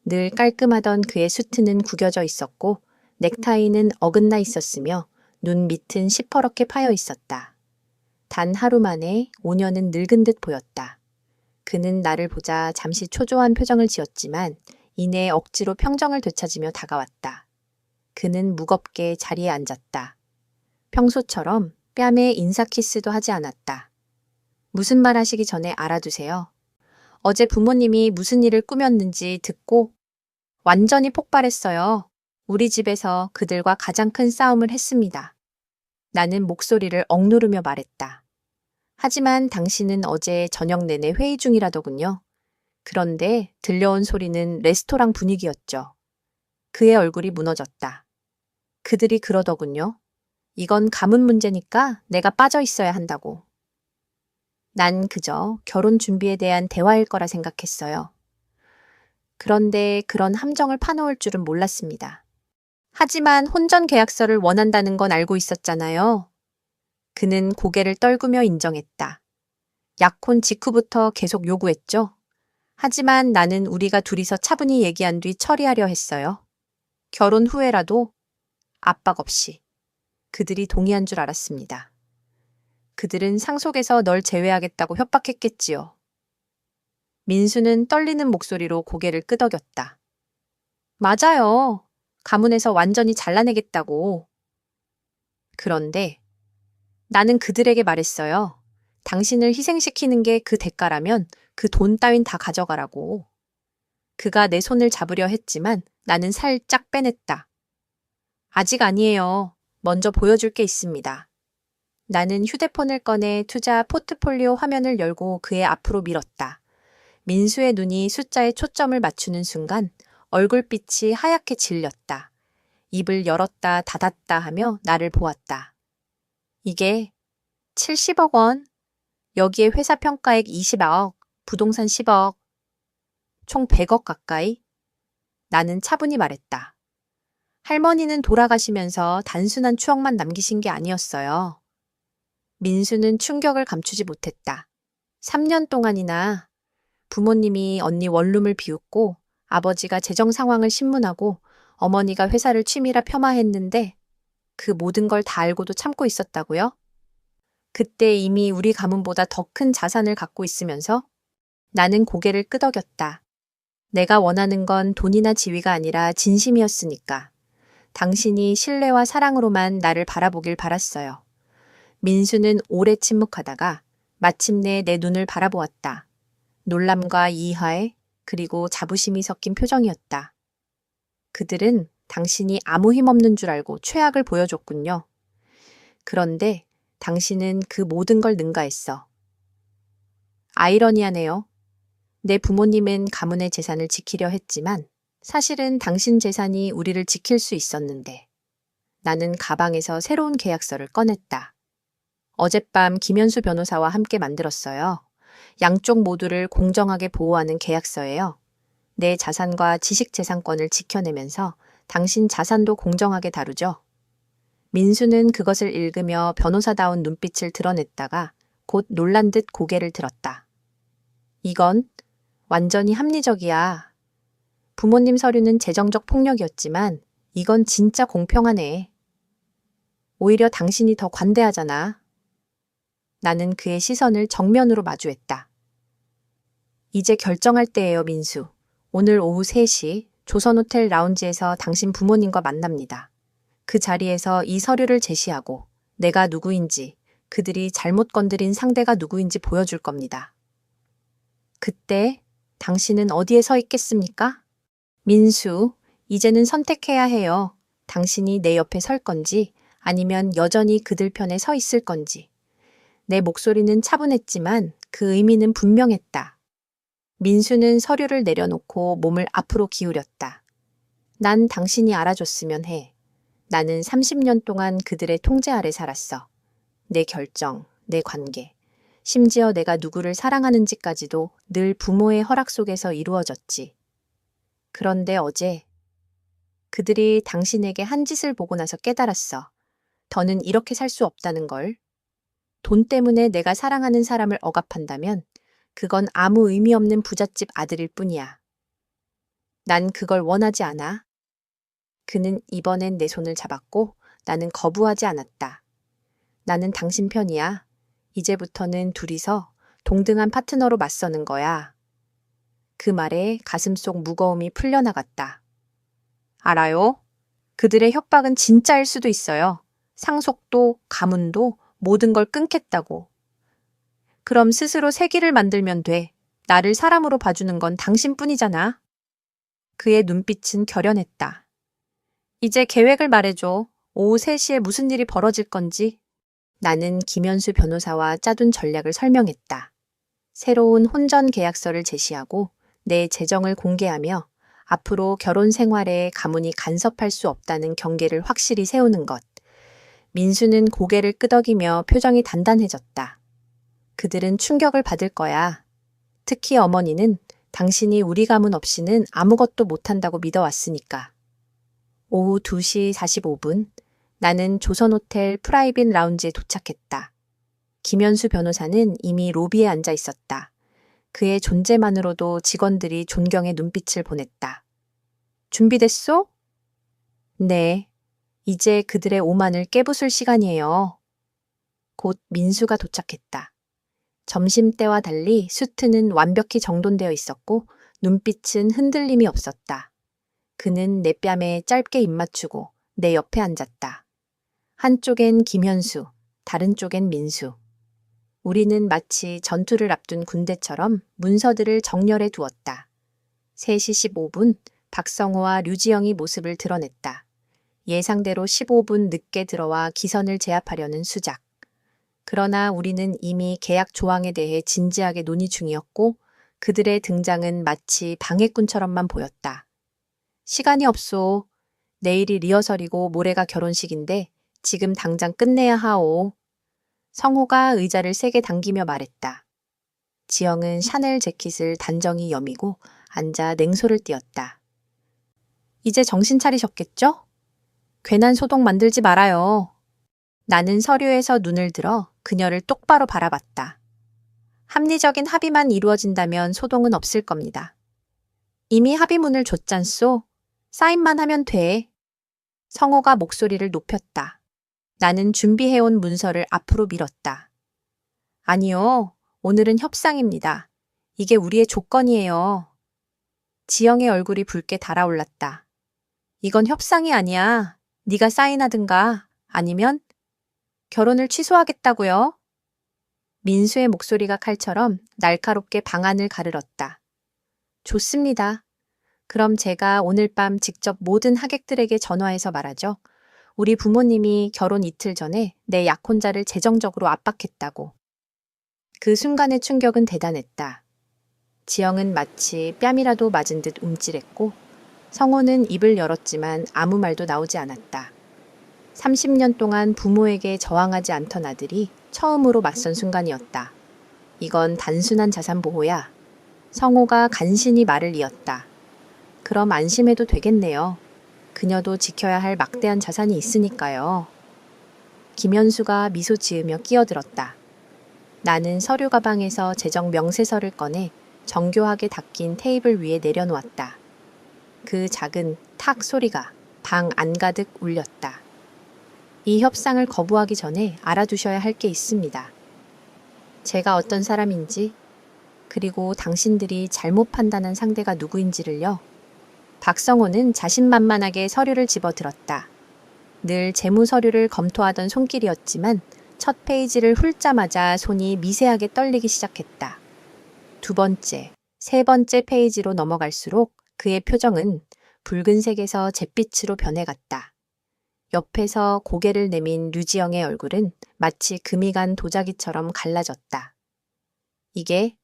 늘 깔끔하던 그의 수트는 구겨져 있었고 넥타이는 어긋나 있었으며 눈 밑은 시퍼렇게 파여 있었다. 단 하루 만에 5년은 늙은 듯 보였다. 그는 나를 보자 잠시 초조한 표정을 지었지만 이내 억지로 평정을 되찾으며 다가왔다. 그는 무겁게 자리에 앉았다. 평소처럼 뺨에 인사 키스도 하지 않았다. 무슨 말 하시기 전에 알아두세요. 어제 부모님이 무슨 일을 꾸몄는지 듣고 완전히 폭발했어요. 우리 집에서 그들과 가장 큰 싸움을 했습니다. 나는 목소리를 억누르며 말했다. 하지만 당신은 어제 저녁 내내 회의 중이라더군요. 그런데 들려온 소리는 레스토랑 분위기였죠. 그의 얼굴이 무너졌다. 그들이 그러더군요. 이건 가문 문제니까 내가 빠져 있어야 한다고. 난 그저 결혼 준비에 대한 대화일 거라 생각했어요. 그런데 그런 함정을 파놓을 줄은 몰랐습니다. 하지만 혼전 계약서를 원한다는 건 알고 있었잖아요. 그는 고개를 떨구며 인정했다. 약혼 직후부터 계속 요구했죠. 하지만 나는 우리가 둘이서 차분히 얘기한 뒤 처리하려 했어요. 결혼 후에라도 압박 없이. 그들이 동의한 줄 알았습니다. 그들은 상속에서 널 제외하겠다고 협박했겠지요. 민수는 떨리는 목소리로 고개를 끄덕였다. 맞아요. 가문에서 완전히 잘라내겠다고. 그런데 나는 그들에게 말했어요. 당신을 희생시키는 게 그 대가라면 그 돈 따윈 다 가져가라고. 그가 내 손을 잡으려 했지만 나는 살짝 빼냈다. 아직 아니에요. 먼저 보여줄 게 있습니다. 나는 휴대폰을 꺼내 투자 포트폴리오 화면을 열고 그의 앞으로 밀었다. 민수의 눈이 숫자에 초점을 맞추는 순간 얼굴빛이 하얗게 질렸다. 입을 열었다 닫았다 하며 나를 보았다. 이게 70억 원, 여기에 회사 평가액 20억, 부동산 10억, 총 100억 가까이? 나는 차분히 말했다. 할머니는 돌아가시면서 단순한 추억만 남기신 게 아니었어요. 민수는 충격을 감추지 못했다. 3년 동안이나 부모님이 언니 원룸을 비웃고 아버지가 재정 상황을 신문하고 어머니가 회사를 취미라 폄하했는데 그 모든 걸 다 알고도 참고 있었다고요? 그때 이미 우리 가문보다 더 큰 자산을 갖고 있으면서 나는 고개를 끄덕였다. 내가 원하는 건 돈이나 지위가 아니라 진심이었으니까. 당신이 신뢰와 사랑으로만 나를 바라보길 바랐어요. 민수는 오래 침묵하다가 마침내 내 눈을 바라보았다. 놀람과 이하에 그리고 자부심이 섞인 표정이었다. 그들은 당신이 아무 힘없는 줄 알고 최악을 보여줬군요. 그런데 당신은 그 모든 걸 능가했어. 아이러니하네요. 내 부모님은 가문의 재산을 지키려 했지만 사실은 당신 재산이 우리를 지킬 수 있었는데. 나는 가방에서 새로운 계약서를 꺼냈다. 어젯밤 김현수 변호사와 함께 만들었어요. 양쪽 모두를 공정하게 보호하는 계약서예요. 내 자산과 지식재산권을 지켜내면서 당신 자산도 공정하게 다루죠. 민수는 그것을 읽으며 변호사다운 눈빛을 드러냈다가 곧 놀란 듯 고개를 들었다. 이건 완전히 합리적이야. 부모님 서류는 재정적 폭력이었지만 이건 진짜 공평하네. 오히려 당신이 더 관대하잖아. 나는 그의 시선을 정면으로 마주했다. 이제 결정할 때예요, 민수. 오늘 오후 3시 조선호텔 라운지에서 당신 부모님과 만납니다. 그 자리에서 이 서류를 제시하고 내가 누구인지, 그들이 잘못 건드린 상대가 누구인지 보여줄 겁니다. 그때 당신은 어디에 서 있겠습니까? 민수, 이제는 선택해야 해요. 당신이 내 옆에 설 건지 아니면 여전히 그들 편에 서 있을 건지. 내 목소리는 차분했지만 그 의미는 분명했다. 민수는 서류를 내려놓고 몸을 앞으로 기울였다. 난 당신이 알아줬으면 해. 나는 30년 동안 그들의 통제 아래 살았어. 내 결정, 내 관계, 심지어 내가 누구를 사랑하는지까지도 늘 부모의 허락 속에서 이루어졌지. 그런데 어제 그들이 당신에게 한 짓을 보고 나서 깨달았어. 더는 이렇게 살 수 없다는 걸. 돈 때문에 내가 사랑하는 사람을 억압한다면 그건 아무 의미 없는 부잣집 아들일 뿐이야. 난 그걸 원하지 않아. 그는 이번엔 내 손을 잡았고 나는 거부하지 않았다. 나는 당신 편이야. 이제부터는 둘이서 동등한 파트너로 맞서는 거야. 그 말에 가슴속 무거움이 풀려나갔다. 알아요? 그들의 협박은 진짜일 수도 있어요. 상속도, 가문도 모든 걸 끊겠다고. 그럼 스스로 새 길을 만들면 돼. 나를 사람으로 봐주는 건 당신뿐이잖아. 그의 눈빛은 결연했다. 이제 계획을 말해줘. 오후 3시에 무슨 일이 벌어질 건지. 나는 김현수 변호사와 짜둔 전략을 설명했다. 새로운 혼전 계약서를 제시하고 내 재정을 공개하며 앞으로 결혼 생활에 가문이 간섭할 수 없다는 경계를 확실히 세우는 것. 민수는 고개를 끄덕이며 표정이 단단해졌다. 그들은 충격을 받을 거야. 특히 어머니는 당신이 우리 가문 없이는 아무것도 못한다고 믿어왔으니까. 오후 2시 45분, 나는 조선호텔 프라이빗 라운지에 도착했다. 김현수 변호사는 이미 로비에 앉아 있었다. 그의 존재만으로도 직원들이 존경의 눈빛을 보냈다. 준비됐소? 네. 이제 그들의 오만을 깨부술 시간이에요. 곧 민수가 도착했다. 점심때와 달리 수트는 완벽히 정돈되어 있었고 눈빛은 흔들림이 없었다. 그는 내 뺨에 짧게 입맞추고 내 옆에 앉았다. 한쪽엔 김현수, 다른 쪽엔 민수. 우리는 마치 전투를 앞둔 군대처럼 문서들을 정렬해 두었다. 3시 15분 박성호와 류지영이 모습을 드러냈다. 예상대로 15분 늦게 들어와 기선을 제압하려는 수작. 그러나 우리는 이미 계약 조항에 대해 진지하게 논의 중이었고 그들의 등장은 마치 방해꾼처럼만 보였다. 시간이 없소. 내일이 리허설이고 모레가 결혼식인데 지금 당장 끝내야 하오. 성호가 의자를 세게 당기며 말했다. 지영은 샤넬 재킷을 단정히 여미고 앉아 냉소를 띄었다. 이제 정신 차리셨겠죠? 괜한 소동 만들지 말아요. 나는 서류에서 눈을 들어 그녀를 똑바로 바라봤다. 합리적인 합의만 이루어진다면 소동은 없을 겁니다. 이미 합의문을 줬잖소. 사인만 하면 돼. 성호가 목소리를 높였다. 나는 준비해온 문서를 앞으로 밀었다. 아니요. 오늘은 협상입니다. 이게 우리의 조건이에요. 지영의 얼굴이 붉게 달아올랐다. 이건 협상이 아니야. 네가 사인하든가 아니면 결혼을 취소하겠다고요. 민수의 목소리가 칼처럼 날카롭게 방안을 가르렀다. 좋습니다. 그럼 제가 오늘 밤 직접 모든 하객들에게 전화해서 말하죠. 우리 부모님이 결혼 이틀 전에 내 약혼자를 재정적으로 압박했다고. 그 순간의 충격은 대단했다. 지영은 마치 뺨이라도 맞은 듯 움찔했고 성호는 입을 열었지만 아무 말도 나오지 않았다. 30년 동안 부모에게 저항하지 않던 아들이 처음으로 맞선 순간이었다. 이건 단순한 자산 보호야. 성호가 간신히 말을 이었다. 그럼 안심해도 되겠네요. 그녀도 지켜야 할 막대한 자산이 있으니까요. 김현수가 미소 지으며 끼어들었다. 나는 서류 가방에서 재정 명세서를 꺼내 정교하게 닦인 테이블 위에 내려놓았다. 그 작은 탁 소리가 방 안가득 울렸다. 이 협상을 거부하기 전에 알아두셔야 할 게 있습니다. 제가 어떤 사람인지, 그리고 당신들이 잘못 판단한 상대가 누구인지를요. 박성호는 자신만만하게 서류를 집어들었다. 늘 재무 서류를 검토하던 손길이었지만 첫 페이지를 훑자마자 손이 미세하게 떨리기 시작했다. 두 번째, 세 번째 페이지로 넘어갈수록 그의 표정은 붉은색에서 잿빛으로 변해갔다. 옆에서 고개를 내민 류지영의 얼굴은 마치 금이 간 도자기처럼 갈라졌다. 이게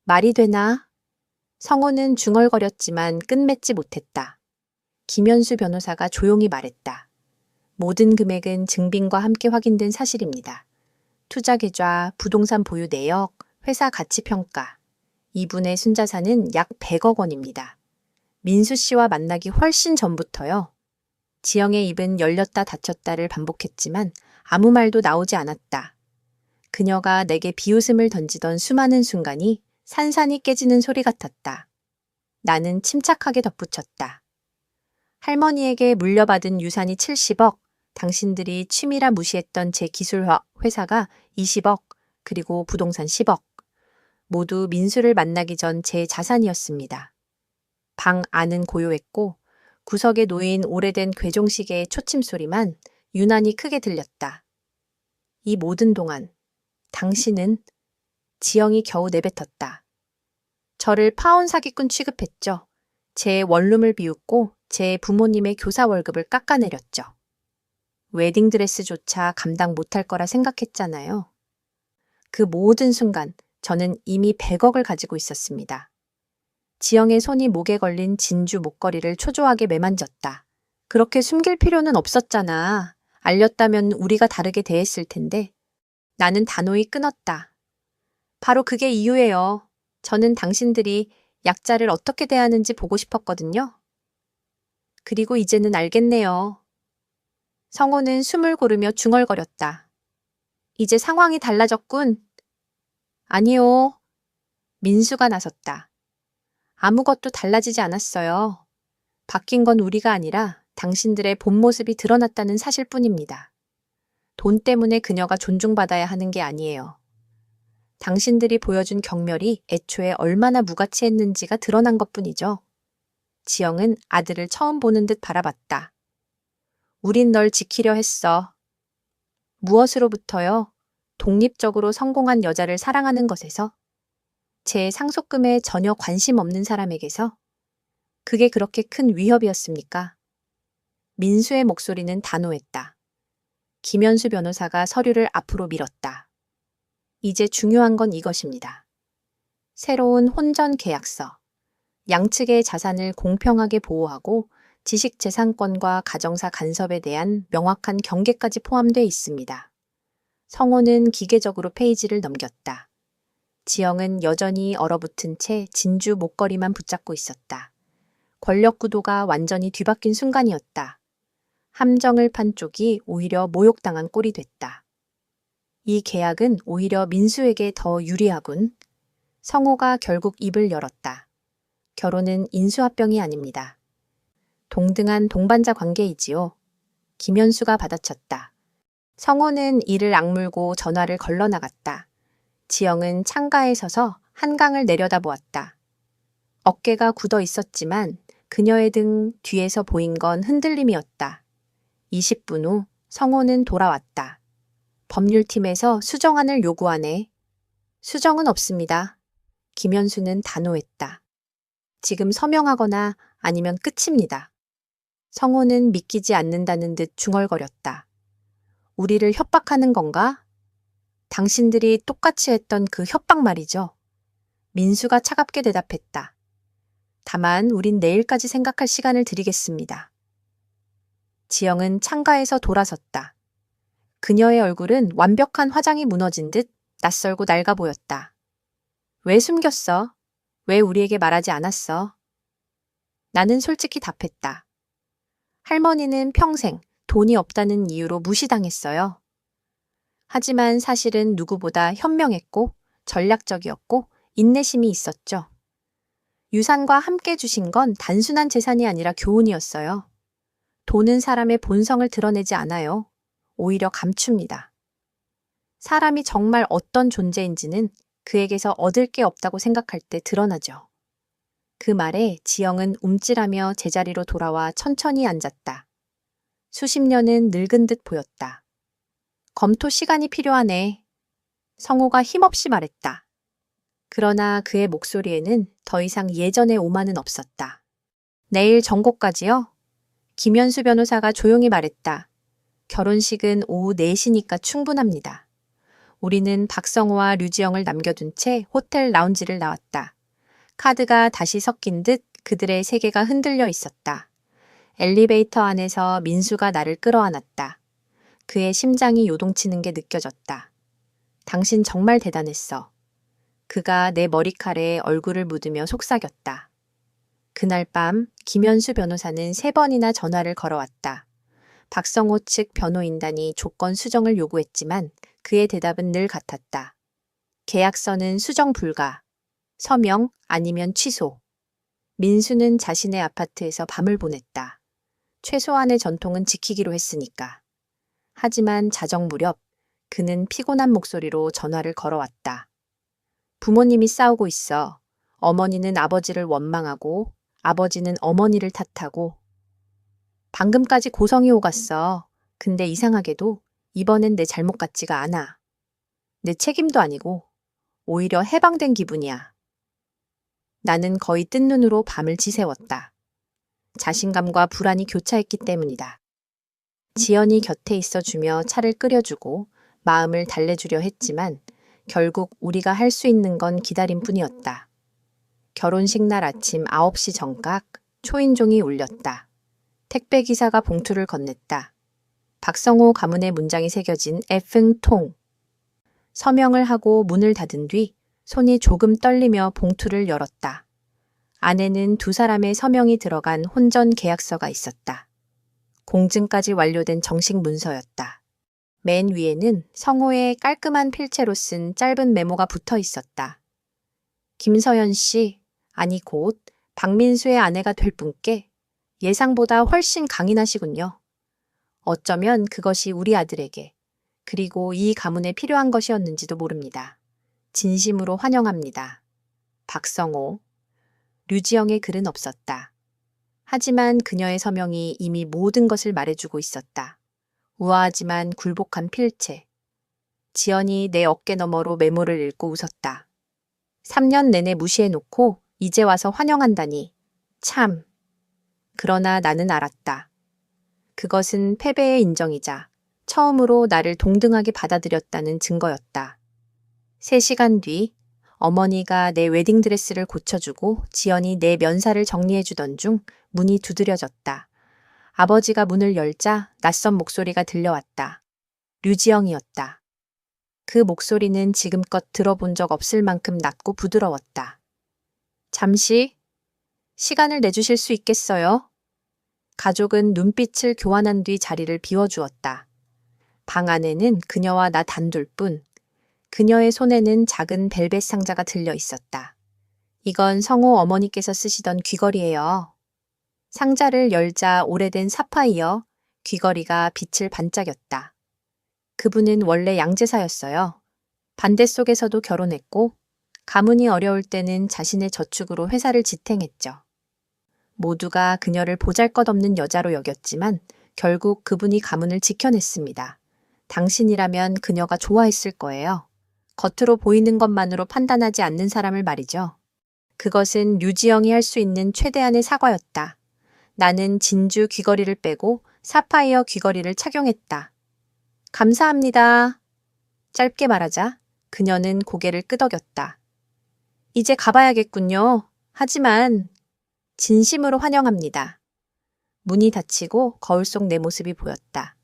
말이 되나? 성호는 중얼거렸지만 끝맺지 못했다. 김현수 변호사가 조용히 말했다. 모든 금액은 증빙과 함께 확인된 사실입니다. 투자 계좌, 부동산 보유 내역, 회사 가치 평가. 이분의 순자산은 약 100억 원입니다. 민수 씨와 만나기 훨씬 전부터요. 지영의 입은 열렸다 닫혔다를 반복했지만 아무 말도 나오지 않았다. 그녀가 내게 비웃음을 던지던 수많은 순간이 산산이 깨지는 소리 같았다. 나는 침착하게 덧붙였다. 할머니에게 물려받은 유산이 70억, 당신들이 취미라 무시했던 제 기술 회사가 20억, 그리고 부동산 10억. 모두 민수를 만나기 전 제 자산이었습니다. 방 안은 고요했고 구석에 놓인 오래된 괴종시계의 초침소리만 유난히 크게 들렸다. 이 모든 동안 당신은 지영이 겨우 내뱉었다. 저를 파혼 사기꾼 취급했죠. 제 원룸을 비웃고 제 부모님의 교사 월급을 깎아내렸죠. 웨딩드레스조차 감당 못할 거라 생각했잖아요. 그 모든 순간 저는 이미 100억을 가지고 있었습니다. 지영의 손이 목에 걸린 진주 목걸이를 초조하게 매만졌다. 그렇게 숨길 필요는 없었잖아. 알렸다면 우리가 다르게 대했을 텐데. 나는 단호히 끊었다. 바로 그게 이유예요. 저는 당신들이 약자를 어떻게 대하는지 보고 싶었거든요. 그리고 이제는 알겠네요. 성호는 숨을 고르며 중얼거렸다. 이제 상황이 달라졌군. 아니요. 민수가 나섰다. 아무것도 달라지지 않았어요. 바뀐 건 우리가 아니라 당신들의 본 모습이 드러났다는 사실뿐입니다. 돈 때문에 그녀가 존중받아야 하는 게 아니에요. 당신들이 보여준 경멸이 애초에 얼마나 무가치했는지가 드러난 것뿐이죠. 지영은 아들을 처음 보는 듯 바라봤다. 우린 널 지키려 했어. 무엇으로부터요? 독립적으로 성공한 여자를 사랑하는 것에서? 제 상속금에 전혀 관심 없는 사람에게서? 그게 그렇게 큰 위협이었습니까? 민수의 목소리는 단호했다. 김현수 변호사가 서류를 앞으로 밀었다. 이제 중요한 건 이것입니다. 새로운 혼전 계약서. 양측의 자산을 공평하게 보호하고 지식재산권과 가정사 간섭에 대한 명확한 경계까지 포함되어 있습니다. 성호는 기계적으로 페이지를 넘겼다. 지영은 여전히 얼어붙은 채 진주 목걸이만 붙잡고 있었다. 권력 구도가 완전히 뒤바뀐 순간이었다. 함정을 판 쪽이 오히려 모욕당한 꼴이 됐다. 이 계약은 오히려 민수에게 더 유리하군. 성호가 결국 입을 열었다. 결혼은 인수합병이 아닙니다. 동등한 동반자 관계이지요. 김현수가 받아쳤다. 성호는 이를 악물고 전화를 걸러나갔다. 지영은 창가에 서서 한강을 내려다보았다. 어깨가 굳어 있었지만 그녀의 등 뒤에서 보인 건 흔들림이었다. 20분 후 성호는 돌아왔다. 법률팀에서 수정안을 요구하네. 수정은 없습니다. 김현수는 단호했다. 지금 서명하거나 아니면 끝입니다. 성호는 믿기지 않는다는 듯 중얼거렸다. 우리를 협박하는 건가? 당신들이 똑같이 했던 그 협박 말이죠. 민수가 차갑게 대답했다. 다만 우린 내일까지 생각할 시간을 드리겠습니다. 지영은 창가에서 돌아섰다. 그녀의 얼굴은 완벽한 화장이 무너진 듯 낯설고 낡아 보였다. 왜 숨겼어? 왜 우리에게 말하지 않았어? 나는 솔직히 답했다. 할머니는 평생 돈이 없다는 이유로 무시당했어요. 하지만 사실은 누구보다 현명했고 전략적이었고 인내심이 있었죠. 유산과 함께 주신 건 단순한 재산이 아니라 교훈이었어요. 돈은 사람의 본성을 드러내지 않아요. 오히려 감춥니다. 사람이 정말 어떤 존재인지는 그에게서 얻을 게 없다고 생각할 때 드러나죠. 그 말에 지영은 움찔하며 제자리로 돌아와 천천히 앉았다. 수십 년은 늙은 듯 보였다. 검토 시간이 필요하네. 성호가 힘없이 말했다. 그러나 그의 목소리에는 더 이상 예전의 오만은 없었다. 내일 정고까지요? 김현수 변호사가 조용히 말했다. 결혼식은 오후 4시니까 충분합니다. 우리는 박성호와 류지영을 남겨둔 채 호텔 라운지를 나왔다. 카드가 다시 섞인 듯 그들의 세계가 흔들려 있었다. 엘리베이터 안에서 민수가 나를 끌어안았다. 그의 심장이 요동치는 게 느껴졌다. 당신 정말 대단했어. 그가 내 머리칼에 얼굴을 묻으며 속삭였다. 그날 밤 김현수 변호사는 3번이나 전화를 걸어왔다. 박성호 측 변호인단이 조건 수정을 요구했지만 그의 대답은 늘 같았다. 계약서는 수정 불가, 서명 아니면 취소. 민수는 자신의 아파트에서 밤을 보냈다. 최소한의 전통은 지키기로 했으니까. 하지만 자정 무렵 그는 피곤한 목소리로 전화를 걸어왔다. 부모님이 싸우고 있어. 어머니는 아버지를 원망하고 아버지는 어머니를 탓하고. 방금까지 고성이 오갔어. 근데 이상하게도 이번엔 내 잘못 같지가 않아. 내 책임도 아니고 오히려 해방된 기분이야. 나는 거의 뜬 눈으로 밤을 지새웠다. 자신감과 불안이 교차했기 때문이다. 지연이 곁에 있어주며 차를 끓여주고 마음을 달래주려 했지만 결국 우리가 할 수 있는 건 기다림뿐이었다. 결혼식 날 아침 9시 정각 초인종이 울렸다. 택배기사가 봉투를 건넸다. 박성호 가문의 문장이 새겨진 F통. 서명을 하고 문을 닫은 뒤 손이 조금 떨리며 봉투를 열었다. 안에는 2사람의 서명이 들어간 혼전 계약서가 있었다. 공증까지 완료된 정식 문서였다. 맨 위에는 성호의 깔끔한 필체로 쓴 짧은 메모가 붙어 있었다. 김서연 씨, 아니 곧 박민수의 아내가 될 분께 예상보다 훨씬 강인하시군요. 어쩌면 그것이 우리 아들에게 그리고 이 가문에 필요한 것이었는지도 모릅니다. 진심으로 환영합니다. 박성호. 류지영의 글은 없었다. 하지만 그녀의 서명이 이미 모든 것을 말해주고 있었다. 우아하지만 굴복한 필체. 지연이 내 어깨 너머로 메모를 읽고 웃었다. 3년 내내 무시해놓고 이제 와서 환영한다니. 참. 그러나 나는 알았다. 그것은 패배의 인정이자 처음으로 나를 동등하게 받아들였다는 증거였다. 3시간 뒤 어머니가 내 웨딩드레스를 고쳐주고 지연이 내 면사를 정리해주던 중 문이 두드려졌다. 아버지가 문을 열자 낯선 목소리가 들려왔다. 류지영이었다. 그 목소리는 지금껏 들어본 적 없을 만큼 낮고 부드러웠다. 잠시 시간을 내주실 수 있겠어요? 가족은 눈빛을 교환한 뒤 자리를 비워주었다. 방 안에는 그녀와 나 단둘뿐. 그녀의 손에는 작은 벨벳 상자가 들려 있었다. 이건 성호 어머니께서 쓰시던 귀걸이에요. 상자를 열자 오래된 사파이어, 귀걸이가 빛을 반짝였다. 그분은 원래 양제사였어요. 반대 속에서도 결혼했고 가문이 어려울 때는 자신의 저축으로 회사를 지탱했죠. 모두가 그녀를 보잘것없는 여자로 여겼지만 결국 그분이 가문을 지켜냈습니다. 당신이라면 그녀가 좋아했을 거예요. 겉으로 보이는 것만으로 판단하지 않는 사람을 말이죠. 그것은 류지영이 할 수 있는 최대한의 사과였다. 나는 진주 귀걸이를 빼고 사파이어 귀걸이를 착용했다. 감사합니다. 짧게 말하자 그녀는 고개를 끄덕였다. 이제 가봐야겠군요. 하지만 진심으로 환영합니다. 문이 닫히고 거울 속 내 모습이 보였다.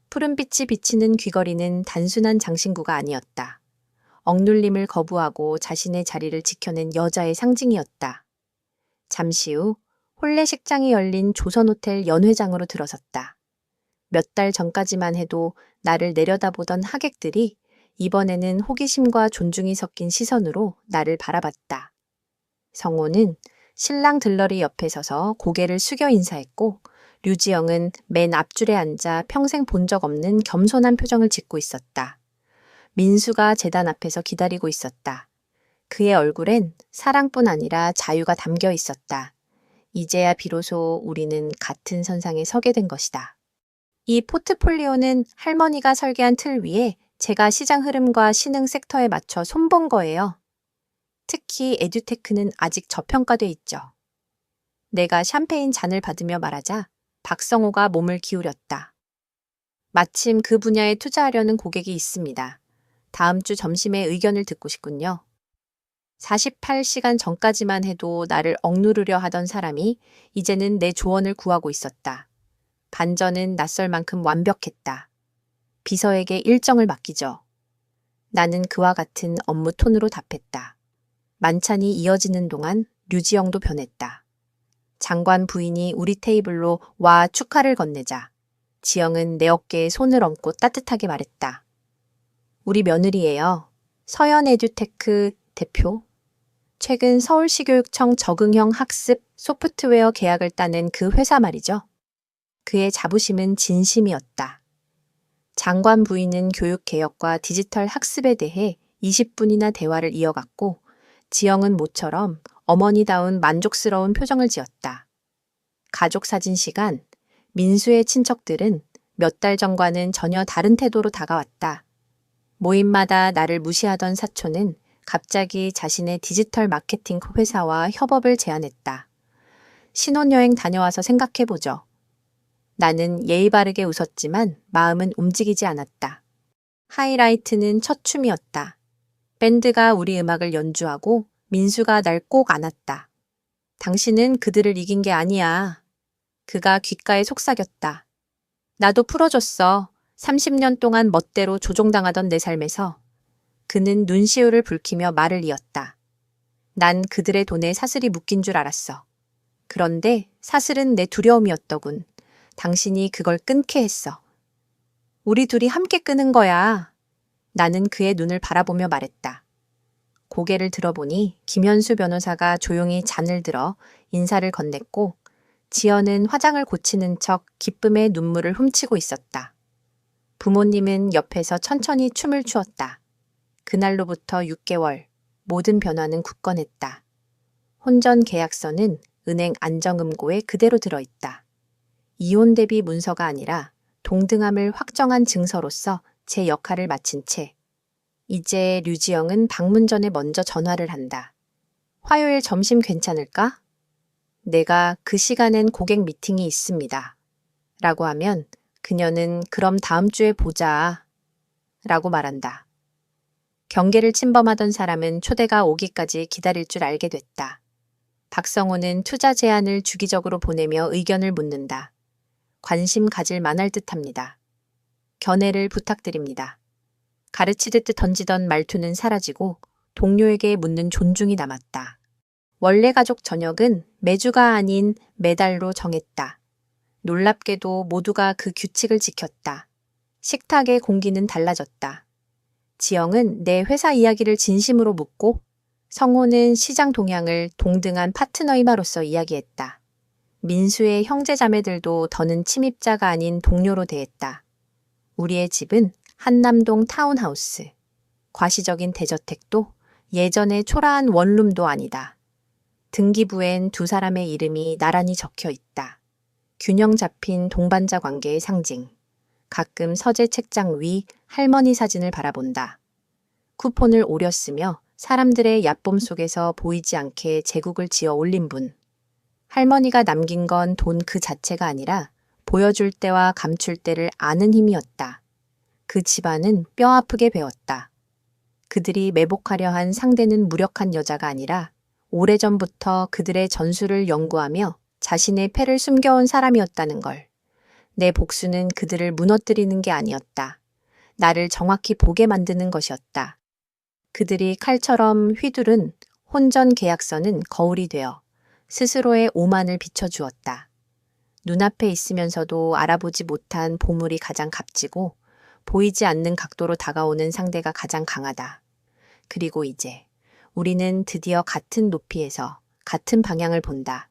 푸른빛이 비치는 귀걸이는 단순한 장신구가 아니었다. 억눌림을 거부하고 자신의 자리를 지켜낸 여자의 상징이었다. 잠시 후 혼례식장이 열린 조선호텔 연회장으로 들어섰다. 몇 달 전까지만 해도 나를 내려다보던 하객들이 이번에는 호기심과 존중이 섞인 시선으로 나를 바라봤다. 성호는 신랑 들러리 옆에 서서 고개를 숙여 인사했고 류지영은 맨 앞줄에 앉아 평생 본 적 없는 겸손한 표정을 짓고 있었다. 민수가 제단 앞에서 기다리고 있었다. 그의 얼굴엔 사랑뿐 아니라 자유가 담겨 있었다. 이제야 비로소 우리는 같은 선상에 서게 된 것이다. 이 포트폴리오는 할머니가 설계한 틀 위에 제가 시장 흐름과 신흥 섹터에 맞춰 손본 거예요. 특히 에듀테크는 아직 저평가돼 있죠. 내가 샴페인 잔을 받으며 말하자 박성호가 몸을 기울였다. 마침 그 분야에 투자하려는 고객이 있습니다. 다음 주 점심에 의견을 듣고 싶군요. 48시간 전까지만 해도 나를 억누르려 하던 사람이 이제는 내 조언을 구하고 있었다. 반전은 낯설 만큼 완벽했다. 비서에게 일정을 맡기죠. 나는 그와 같은 업무 톤으로 답했다. 만찬이 이어지는 동안 류지영도 변했다. 장관 부인이 우리 테이블로 와 축하를 건네자 지영은 내 어깨에 손을 얹고 따뜻하게 말했다. 우리 며느리예요. 서현 에듀테크 대표. 최근 서울시교육청 적응형 학습 소프트웨어 계약을 따낸 그 회사 말이죠. 그의 자부심은 진심이었다. 장관 부인은 교육 개혁과 디지털 학습에 대해 20분이나 대화를 이어갔고 지영은 모처럼 어머니다운 만족스러운 표정을 지었다. 가족 사진 시간, 민수의 친척들은 몇 달 전과는 전혀 다른 태도로 다가왔다. 모임마다 나를 무시하던 사촌은 갑자기 자신의 디지털 마케팅 회사와 협업을 제안했다. 신혼여행 다녀와서 생각해보죠. 나는 예의 바르게 웃었지만 마음은 움직이지 않았다. 하이라이트는 첫 춤이었다. 밴드가 우리 음악을 연주하고 민수가 날 꼭 안았다. 당신은 그들을 이긴 게 아니야. 그가 귓가에 속삭였다. 나도 풀어줬어. 30년 동안 멋대로 조종당하던 내 삶에서. 그는 눈시울을 붉히며 말을 이었다. 난 그들의 돈에 사슬이 묶인 줄 알았어. 그런데 사슬은 내 두려움이었더군. 당신이 그걸 끊게 했어. 우리 둘이 함께 끄는 거야. 나는 그의 눈을 바라보며 말했다. 고개를 들어보니 김현수 변호사가 조용히 잔을 들어 인사를 건넸고 지연은 화장을 고치는 척 기쁨의 눈물을 훔치고 있었다. 부모님은 옆에서 천천히 춤을 추었다. 그날로부터 6개월, 모든 변화는 굳건했다. 혼전 계약서는 은행 안정금고에 그대로 들어있다. 이혼 대비 문서가 아니라 동등함을 확정한 증서로서 제 역할을 마친 채 이제 류지영은 방문 전에 먼저 전화를 한다. 화요일 점심 괜찮을까? 내가 그 시간엔 고객 미팅이 있습니다. 라고 하면 그녀는 그럼 다음 주에 보자. 라고 말한다. 경계를 침범하던 사람은 초대가 오기까지 기다릴 줄 알게 됐다. 박성호는 투자 제안을 주기적으로 보내며 의견을 묻는다. 관심 가질 만할 듯합니다. 견해를 부탁드립니다. 가르치듯 던지던 말투는 사라지고 동료에게 묻는 존중이 남았다. 원래 가족 저녁은 매주가 아닌 매달로 정했다. 놀랍게도 모두가 그 규칙을 지켰다. 식탁의 공기는 달라졌다. 지영은 내 회사 이야기를 진심으로 묻고 성호는 시장 동향을 동등한 파트너이마로서 이야기했다. 민수의 형제자매들도 더는 침입자가 아닌 동료로 대했다. 우리의 집은 한남동 타운하우스. 과시적인 대저택도 예전의 초라한 원룸도 아니다. 등기부엔 두 사람의 이름이 나란히 적혀 있다. 균형 잡힌 동반자 관계의 상징. 가끔 서재 책장 위 할머니 사진을 바라본다. 쿠폰을 오렸으며 사람들의 얕봄 속에서 보이지 않게 제국을 지어 올린 분. 할머니가 남긴 건 돈 그 자체가 아니라 보여줄 때와 감출 때를 아는 힘이었다. 그 집안은 뼈아프게 배웠다. 그들이 매복하려 한 상대는 무력한 여자가 아니라 오래전부터 그들의 전술을 연구하며 자신의 패를 숨겨온 사람이었다는 걸. 내 복수는 그들을 무너뜨리는 게 아니었다. 나를 정확히 보게 만드는 것이었다. 그들이 칼처럼 휘두른 혼전 계약서는 거울이 되어 스스로의 오만을 비춰주었다. 눈앞에 있으면서도 알아보지 못한 보물이 가장 값지고 보이지 않는 각도로 다가오는 상대가 가장 강하다. 그리고 이제 우리는 드디어 같은 높이에서 같은 방향을 본다.